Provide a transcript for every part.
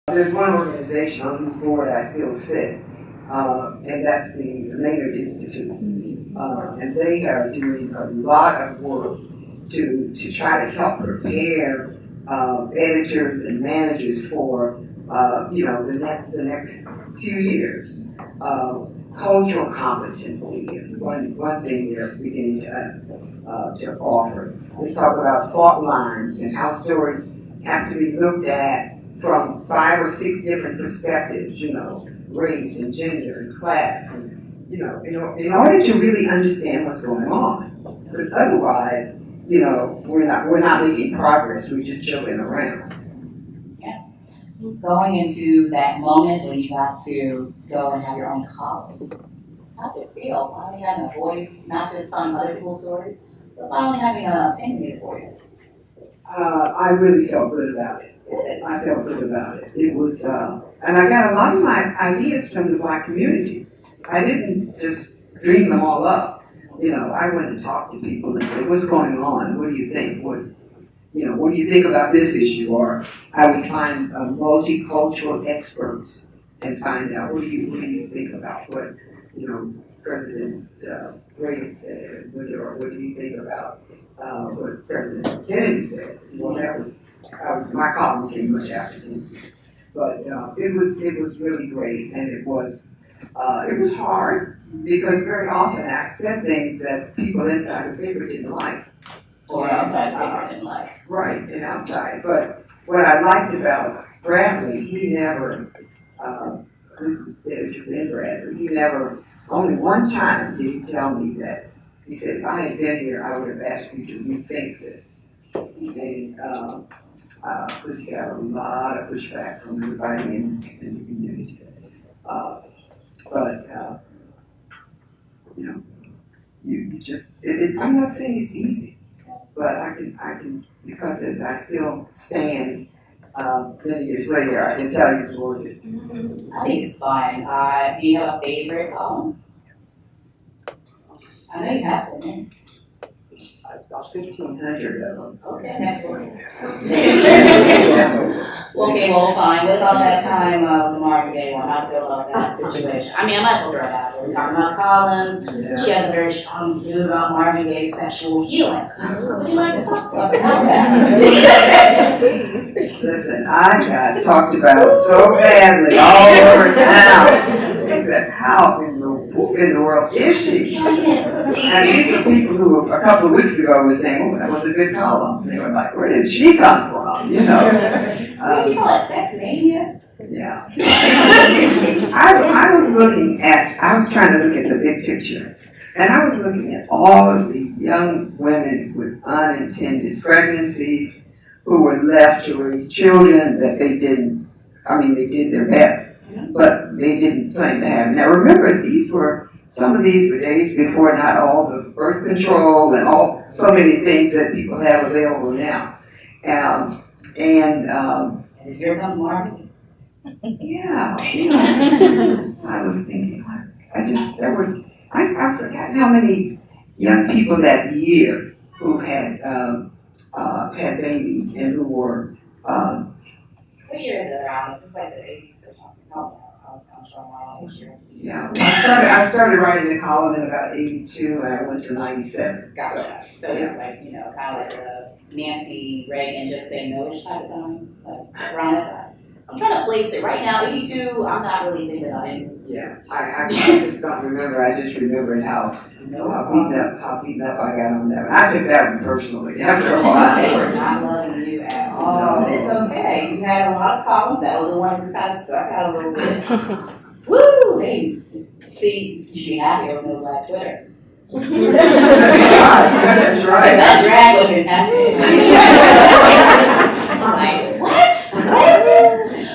There's one organization on whose board I still sit, and that's the Maynard Institute. And they are doing a lot of work to try to help prepare editors and managers for the next few years. Cultural competency is one thing they're beginning to offer. They talk about fault lines and how stories have to be looked at from 5 or 6 different perspectives, race and gender and class, and in order to really understand what's going on, because otherwise, we're not making progress. We're just joking around. Yeah. Going into that moment when you got to go and have your own column, how did it feel? Finally having a voice, not just telling other people's stories, but finally having an opinionated voice. I really felt good about it. I felt good about it. It was, and I got a lot of my ideas from the Black community. I didn't just dream them all up. I went and talked to people and said, "What's going on? What do you think? What do you think about this issue?" Or I would find multicultural experts and find out, what do you think about what President Reagan said, or what do you think about what President Kennedy said? Well, that was my column came much after him, but it was really great, and it was hard because very often I said things that people inside the paper didn't like, Or outside the paper didn't like. Right, and outside. But what I liked about Bradley, he never. This is editor Ben Bradley. He never. Only one time did he tell me that. He said, "If I had been here, I would have asked you to rethink this." And because he got a lot of pushback from everybody in the community. You just. I'm not saying it's easy, but I can because as I still stand many years later, I can tell you it's worth it. I think it's fine. Do you have a favorite column? I know you have some. About 1,500 of them. Okay, that's good. Okay, well, fine. What about that time of the Marvin Gaye one? How do you feel about that situation? I mean, I might as well throw it out there. We're talking about Collins. Yeah. She has a very strong view about Marvin Gaye's sexual healing. Would you like to talk to us about that? Listen, I got talked about so badly all over town. They said, "How in the world is she?" And these are people who a couple of weeks ago were saying, "Oh, that was a good column." They were like, "Where did she come from?" You call it sex mania? Yeah. I was trying to look at the big picture. And I was looking at all of the young women with unintended pregnancies who were left to raise children that they did their best, but they didn't plan to have. Now remember, some of these were days before not all the birth control and so many things that people have available now. And here comes Marvin. Yeah. I was thinking, I forgot how many young people that year who had babies and who were. What year is it around? This is like the 80s or something. I'm sure. Yeah, I started writing the column in about 82, and I went to 97. Gotcha. So it's like, kind of like a Nancy Reagan just say no-ish type of time, like around that time. I'm trying to place it right now. 82. I'm not really thinking about it. Yeah, I just don't remember. I just remembered how beaten up I got on that one. I took that one personally after a while. It's not loving you at all. No. It's okay. You had a lot of columns. That was the one that kind of stuck out a little bit. Woo! Hey, see, you should be happy there was no Black Twitter. That's right. That drag looking happy. I'm like, what? What is this?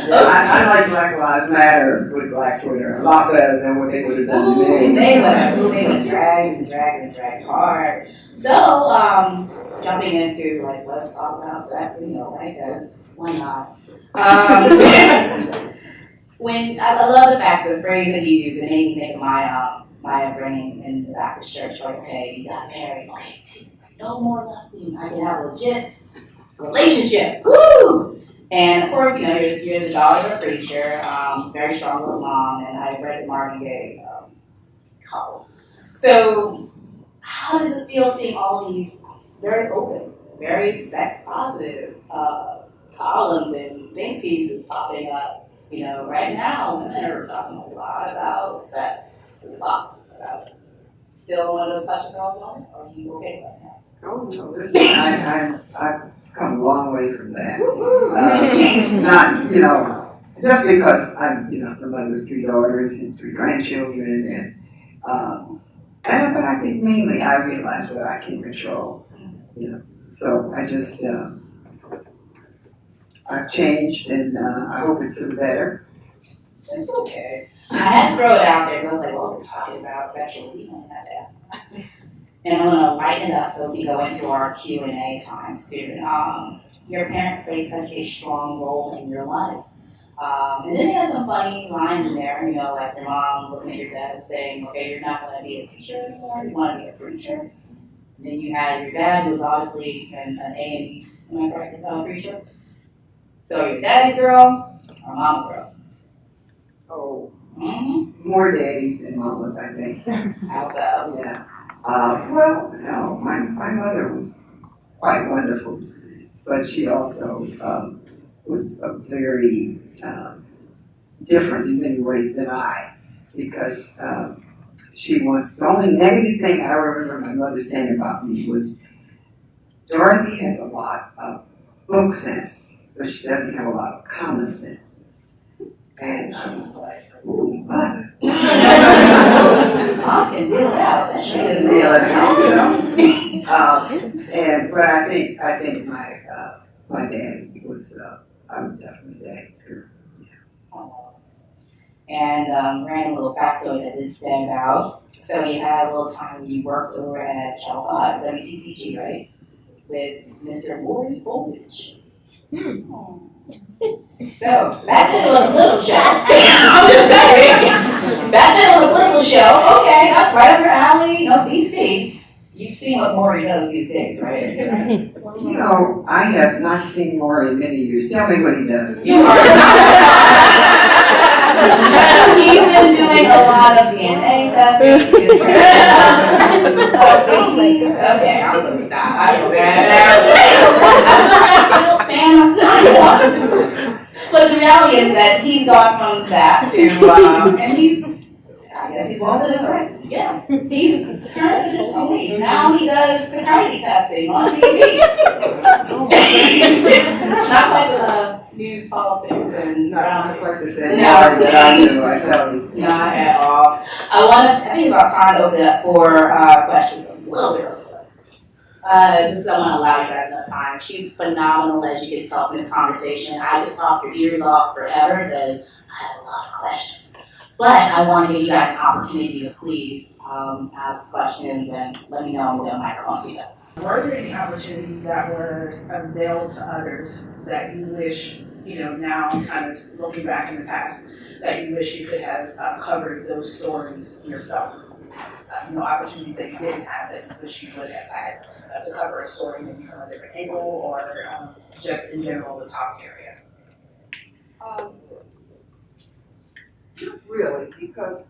I like Black Lives Matter with Black Twitter a lot better than what they would have done to me. They would drag hard. So, jumping into let's talk about sex, right? Because why not? When I love the fact that the phrase that you use, it made me think of my upbringing in the Baptist church. Like, okay, you got married, okay, no more lusting. I can have a legit relationship. Woo! And of course, you're the daughter of a preacher, very strong little mom, and I read the Marvin Gaye column. So, how does it feel seeing all these very open, very sex positive columns and think pieces popping up? Right now, women are talking a lot about sex, a lot about it. Still one of those fashion girls on, or are you okay with us now? Oh no, listen, I've come a long way from that. Not, just because I'm, the mother of 3 daughters and 3 grandchildren, but I think mainly I realize what I can control, So I just, I've changed, and I hope it's for the better. It's okay. I had to throw it out there, but I was like, well, we're talking about sexual healing, I guess. And I'm going to lighten it up so we can go into our Q&A time soon. Your parents played such a strong role in your life. And then you had some funny lines in there, like your mom looking at your dad and saying, okay, you're not going to be a teacher anymore, you want to be a preacher. And then you had your dad, who was obviously an A&E, am I correct, preacher? So your daddy's girl or mom's girl? Oh, more daddies than mamas, I think. How so? Yeah. Well, no, my mother was quite wonderful, but she also was a very different in many ways than I, because the only negative thing I remember my mother saying about me was, Dorothy has a lot of book sense, but she doesn't have a lot of common sense. And I was like, ooh, mother. Mom can deal it out. She is real. But I think my dad was I was definitely daddy's girl. And random little factoid that did stand out. So you had a little time you worked over at Channel 5, WTTG, right? With Mr. Rory Goldridge. So, back then it was a little show. I'm just saying. Back then it was a little show. Okay, that's right up your alley. DC. You've seen what Maury does these days, right? I have not seen Maury in many years. Tell me what he does. He's been doing a lot of DNA testing to okay, I'm going to stop. I don't know. But the reality is that he's gone from that to, and I guess he's one of this, right? Yeah. He's turned to this only. Now he does paternity testing on TV. Not quite the news, politics, and not quite the same. No, that I do, I tell you. Not at all. I think it's about time to open it up for questions a little bit earlier. Just don't want to allow you guys enough time. She's phenomenal, as you can tell from this conversation. I could talk your ears off forever because I have a lot of questions. But I want to give you guys an opportunity to please ask questions and let me know when the microphone to you. Were there any opportunities that were availed to others that you wish, now kind of looking back in the past, that you wish you could have covered those stories yourself? Opportunities that you didn't have that you wish you would have had to cover a story maybe from a different angle or just in general the topic area? Not really, because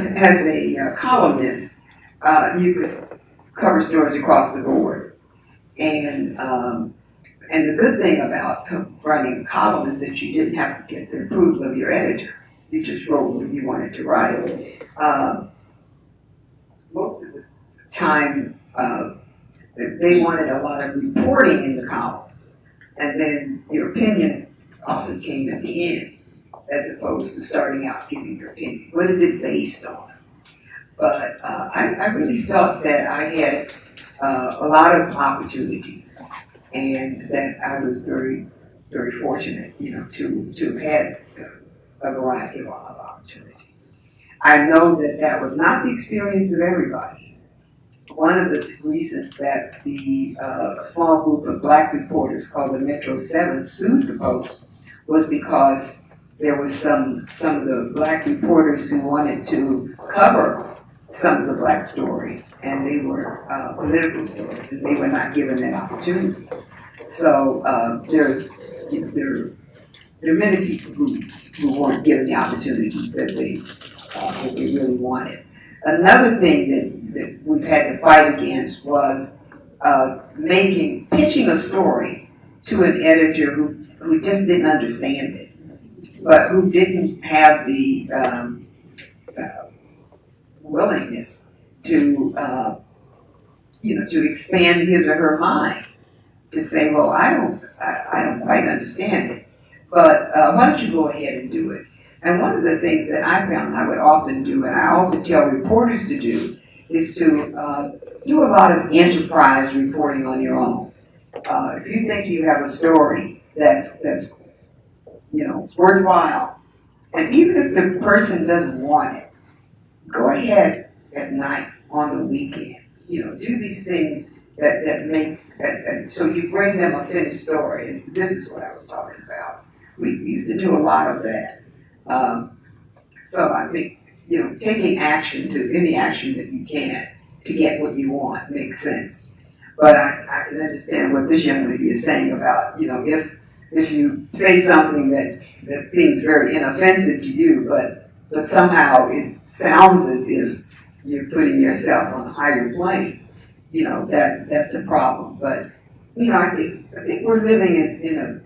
as a columnist, you could cover stories across the board, and the good thing about writing a column is that you didn't have to get the approval of your editor. You just wrote what you wanted to write. Most of the time, they wanted a lot of reporting in the column, and then your opinion often came at the end, as opposed to starting out giving your opinion. What is it based on? But I really felt that I had a lot of opportunities, and that I was very, very fortunate, to have had a variety of opportunities. I know that was not the experience of everybody. One of the reasons that the small group of black reporters called the Metro 7 sued the Post was because there was some of the black reporters who wanted to cover some of the black stories, and they were political stories, and they were not given that opportunity. So there are many people who weren't given the opportunities that they really wanted. Another thing that we've had to fight against was pitching a story to an editor who just didn't understand it, but who didn't have the willingness to to expand his or her mind, to say, well, I don't quite understand it, but why don't you go ahead and do it? And one of the things that I found I would often do, and I often tell reporters to do, is to do a lot of enterprise reporting on your own. If you think you have a story that's worthwhile, and even if the person doesn't want it, go ahead at night, on the weekends. Do these things that make so you bring them a finished story. And so this is what I was talking about. We used to do a lot of that. So I think taking action, to any action that you can to get what you want, makes sense. But I can understand what this young lady is saying about if you say something that seems very inoffensive to you, but somehow it sounds as if you're putting yourself on a higher plane, that's a problem. But I think we're living in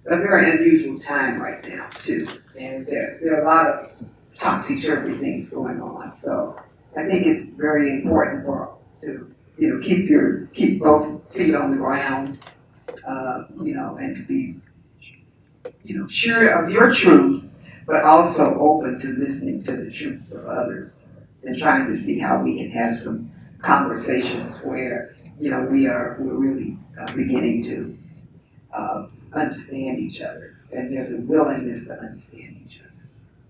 a very unusual time right now too, and there are a lot of topsy-turvy things going on. So I think it's very important to keep both feet on the ground, and to be sure of your truth, but also open to listening to the truths of others and trying to see how we can have some conversations where we're really beginning to understand each other, and there's a willingness to understand each other.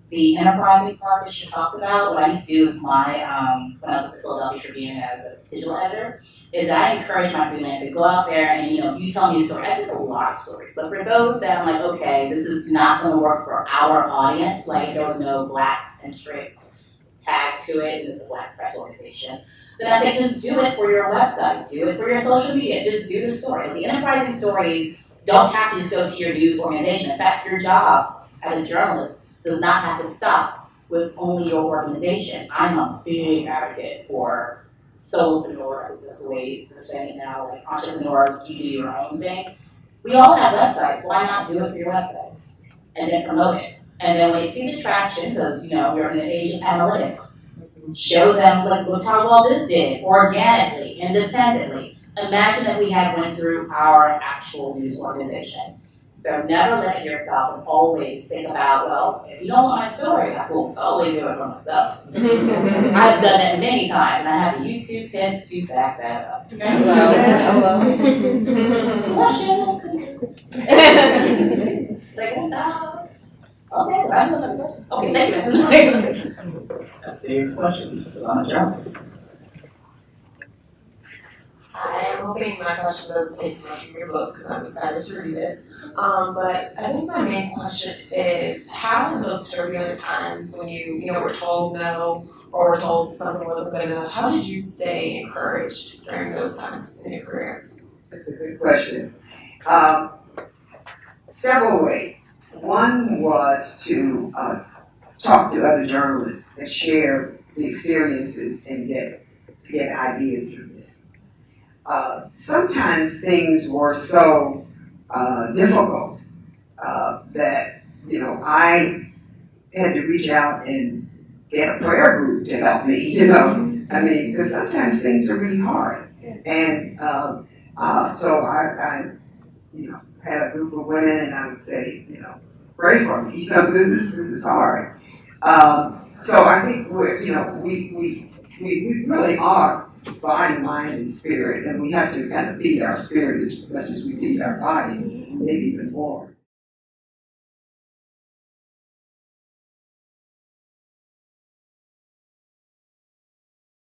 The enterprising part that you talked about, what I used to do with my, when I was at the Philadelphia Tribune as a digital editor, is I encourage my freelancers to go out there and, you tell me a story. I did a lot of stories, but for those that I'm like, okay, this is not going to work for our audience, like there was no Black-centric tag to it, and this is a Black press organization, then I say just do it for your website, do it for your social media, just do the story. The enterprising stories don't have to just go to your news organization. In fact, your job as a journalist does not have to stop with only your organization. I'm a big advocate for solopreneur. I think that's the way they're saying it now, like entrepreneur, you do your own thing. We all have websites. Why not do it for your website? And then promote it. And then when they see the traction, because we're in the age of analytics, show them, like, look how well this did, organically, independently. Imagine if we had went through our actual news organization. So never limit yourself, and always think about, well, if you don't want my story, I will totally do it for myself. I've done it many times, and I have YouTube hits to back that up. Questions? Like, okay, thank you. Let's see, questions. I'm a journalist. I am hoping my question doesn't take too much from your book because I'm excited to read it. But I think my main question is, how in those turbulent times when you were told no or were told something wasn't good enough, how did you stay encouraged during those times in your career? That's a good question. Several ways. One was to talk to other journalists and share the experiences and get ideas from them. Sometimes things were so difficult that I had to reach out and get a prayer group to help me. Because sometimes things are really hard, and so I had a group of women, and I would say, pray for me, this is hard. So I think we really are body, mind, and spirit, and we have to kind of feed our spirit as much as we feed our body, maybe even more.